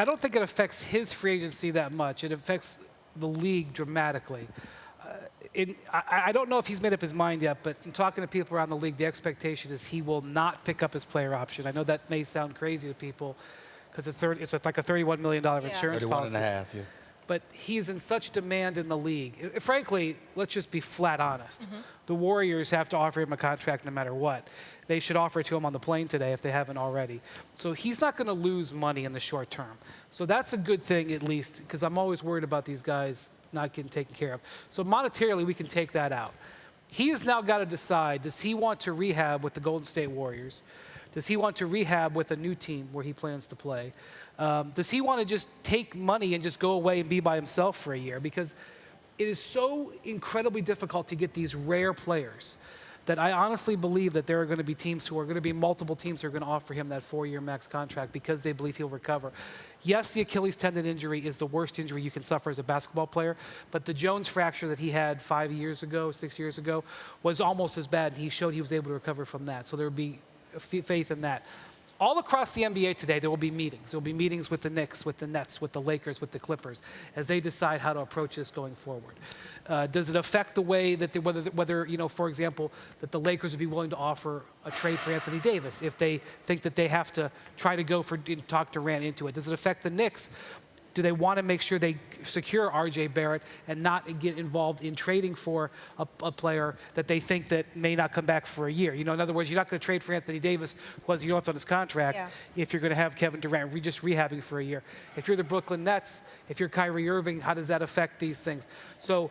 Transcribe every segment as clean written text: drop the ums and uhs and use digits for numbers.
I don't think it affects his free agency that much. It affects the league dramatically. I don't know if he's made up his mind yet, but in talking to people around the league, the expectation is he will not pick up his player option. I know that may sound crazy to people because it's like a $31 million insurance 31 policy. and a half, yeah. But he's in such demand in the league. Frankly, let's just be flat honest. The Warriors have to offer him a contract no matter what. They should offer it to him on the plane today if they haven't already. So he's not going to lose money in the short term. So that's a good thing at least, because I'm always worried about these guys not getting taken care of. So monetarily, we can take that out. He has now got to decide, does he want to rehab with the Golden State Warriors? Does he want to rehab with a new team where he plans to play? Does he want to just take money and just go away and be by himself for a year? Because it is so incredibly difficult to get these rare players that I honestly believe that there are going to be teams who are going to be multiple teams who are going to offer him that 4-year max contract because they believe he'll recover. Yes, the Achilles tendon injury is the worst injury you can suffer as a basketball player, but the Jones fracture that he had 5 years ago, 6 years ago, was almost as bad. He showed he was able to recover from that. So there would be faith in that. All across the NBA today, there will be meetings. There will be meetings with the Knicks, with the Nets, with the Lakers, with the Clippers, as they decide how to approach this going forward. Does it affect the way that whether for example, that the Lakers would be willing to offer a trade for Anthony Davis if they think that they have to try to go for talk Durant into it? Does it affect the Knicks? Do they want to make sure they secure R.J. Barrett and not get involved in trading for a player that they think that may not come back for a year? In other words, you're not going to trade for Anthony Davis who has on his contract if you're going to have Kevin Durant just rehabbing for a year. If you're the Brooklyn Nets, if you're Kyrie Irving, how does that affect these things? So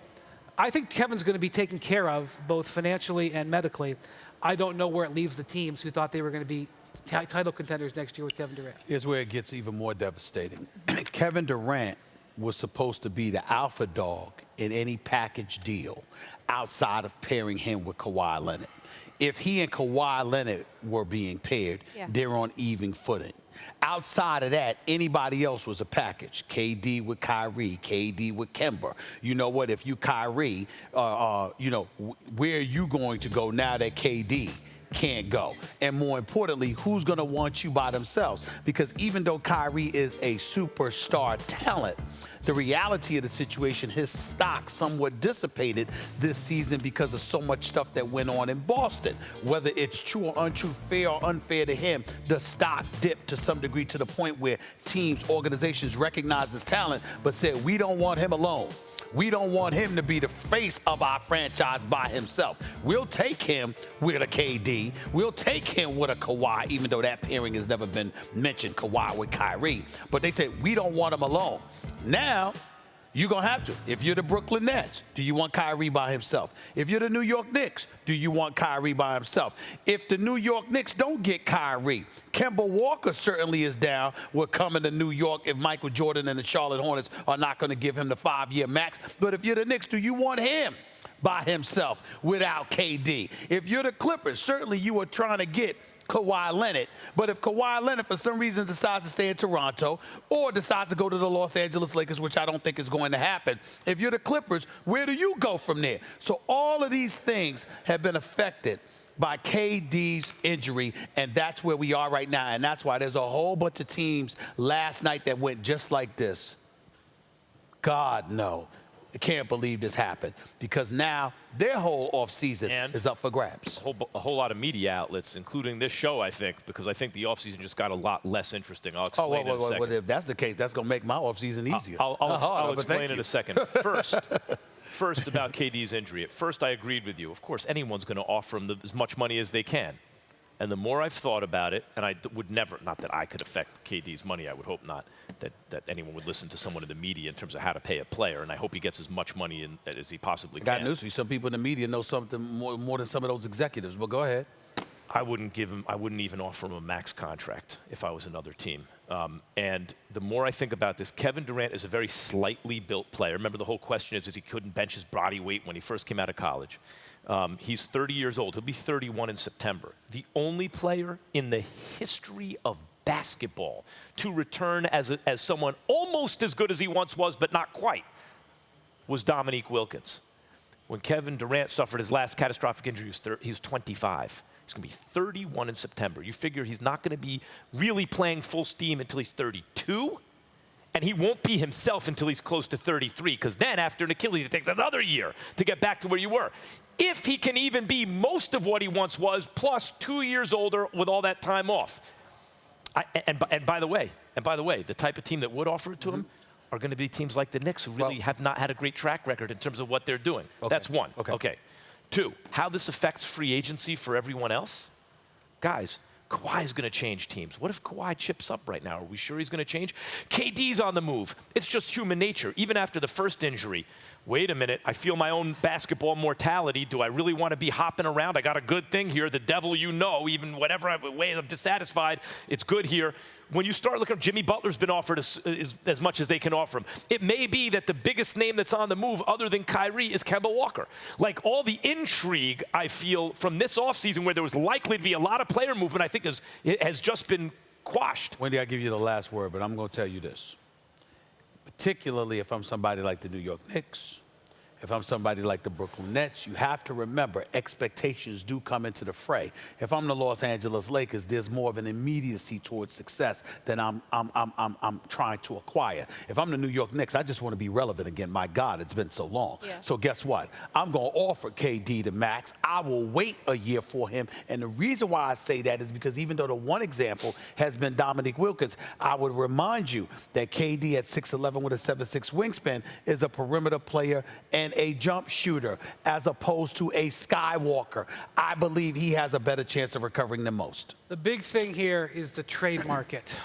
I think Kevin's going to be taken care of both financially and medically. I don't know where it leaves the teams who thought they were going to be title contenders next year with Kevin Durant. Here's where it gets even more devastating. Kevin Durant was supposed to be the alpha dog in any package deal outside of pairing him with Kawhi Leonard. If he and Kawhi Leonard were being paired, they're on even footing. Outside of that, anybody else was a package. KD with Kyrie, KD with Kemba. You know what? If you Kyrie, where are you going to go now that KD can't go? And more importantly, who's going to want you by themselves? Because even though Kyrie is a superstar talent, the reality of the situation, his stock somewhat dissipated this season because of so much stuff that went on in Boston. Whether it's true or untrue, fair or unfair to him, the stock dipped to some degree to the point where teams, organizations recognized his talent but said, we don't want him alone. We don't want him to be the face of our franchise by himself. We'll take him with a KD. We'll take him with a Kawhi, even though that pairing has never been mentioned, Kawhi with Kyrie. But they said, we don't want him alone. Now, you're going to have to. If you're the Brooklyn Nets, do you want Kyrie by himself? If you're the New York Knicks, do you want Kyrie by himself? If the New York Knicks don't get Kyrie, Kemba Walker certainly is down with coming to New York if Michael Jordan and the Charlotte Hornets are not going to give him the 5-year max. But if you're the Knicks, do you want him by himself without KD? If you're the Clippers, certainly you are trying to get Kawhi Leonard. But if Kawhi Leonard, for some reason, decides to stay in Toronto or decides to go to the Los Angeles Lakers, which I don't think is going to happen, if you're the Clippers, where do you go from there? So all of these things have been affected by KD's injury, and that's where we are right now. And that's why there's a whole bunch of teams last night that went just like this. God, no. I can't believe this happened, because now their whole offseason is up for grabs. A whole lot of media outlets, including this show, I think, because I think the offseason just got a lot less interesting. I'll explain in a second. Well, if that's the case, that's going to make my offseason easier. I'll explain in a second. First, about KD's injury. At first, I agreed with you. Of course, anyone's going to offer him as much money as they can. And the more I've thought about it, and I would never, not that I could affect KD's money, I would hope not, that anyone would listen to someone in the media in terms of how to pay a player, and I hope he gets as much money as he possibly can. Got news for you. Some people in the media know something more than some of those executives, but go ahead. I wouldn't even offer him a max contract if I was another team. And the more I think about this, Kevin Durant is a very slightly built player. Remember, the whole question is he couldn't bench his body weight when he first came out of college. He's 30 years old. He'll be 31 in September. The only player in the history of basketball to return as someone almost as good as he once was, but not quite, was Dominique Wilkins. When Kevin Durant suffered his last catastrophic injury, he was 25. He's going to be 31 in September. You figure he's not going to be really playing full steam until he's 32. And he won't be himself until he's close to 33, because then after an Achilles, it takes another year to get back to where you were. If he can even be most of what he once was, plus 2 years older with all that time off. And by the way, the type of team that would offer it to him are going to be teams like the Knicks, who really have not had a great track record in terms of what they're doing. Okay. That's one. Okay. Two, how this affects free agency for everyone else. Guys, Kawhi's going to change teams. What if Kawhi chips up right now? Are we sure he's going to change? KD's on the move. It's just human nature. Even after the first injury, wait a minute, I feel my own basketball mortality. Do I really want to be hopping around? I got a good thing here. The devil you know, even whatever I'm dissatisfied, it's good here. When you start looking, Jimmy Butler's been offered as much as they can offer him. It may be that the biggest name that's on the move other than Kyrie is Kemba Walker. Like, all the intrigue, I feel, from this offseason where there was likely to be a lot of player movement, I think has just been quashed. Wendy, I'll give you the last word, but I'm going to tell you this. Particularly if I'm somebody like the New York Knicks, if I'm somebody like the Brooklyn Nets, you have to remember expectations do come into the fray. If I'm the Los Angeles Lakers, there's more of an immediacy towards success than I'm trying to acquire. If I'm the New York Knicks, I just want to be relevant again. My God, it's been so long. Yeah. So guess what? I'm going to offer KD the max. I will wait a year for him. And the reason why I say that is because even though the one example has been Dominique Wilkins, I would remind you that KD at 6'11" with a 7'6" wingspan is a perimeter player and a jump shooter as opposed to a skywalker. I believe he has a better chance of recovering than most. The big thing here is the trade market.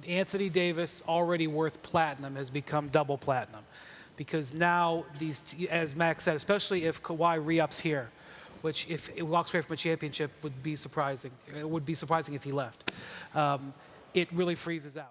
Anthony Davis, already worth platinum, has become double platinum because now as Max said, especially if Kawhi re-ups here, which if it walks away from a championship would be surprising. It would be surprising if he left. It really freezes out.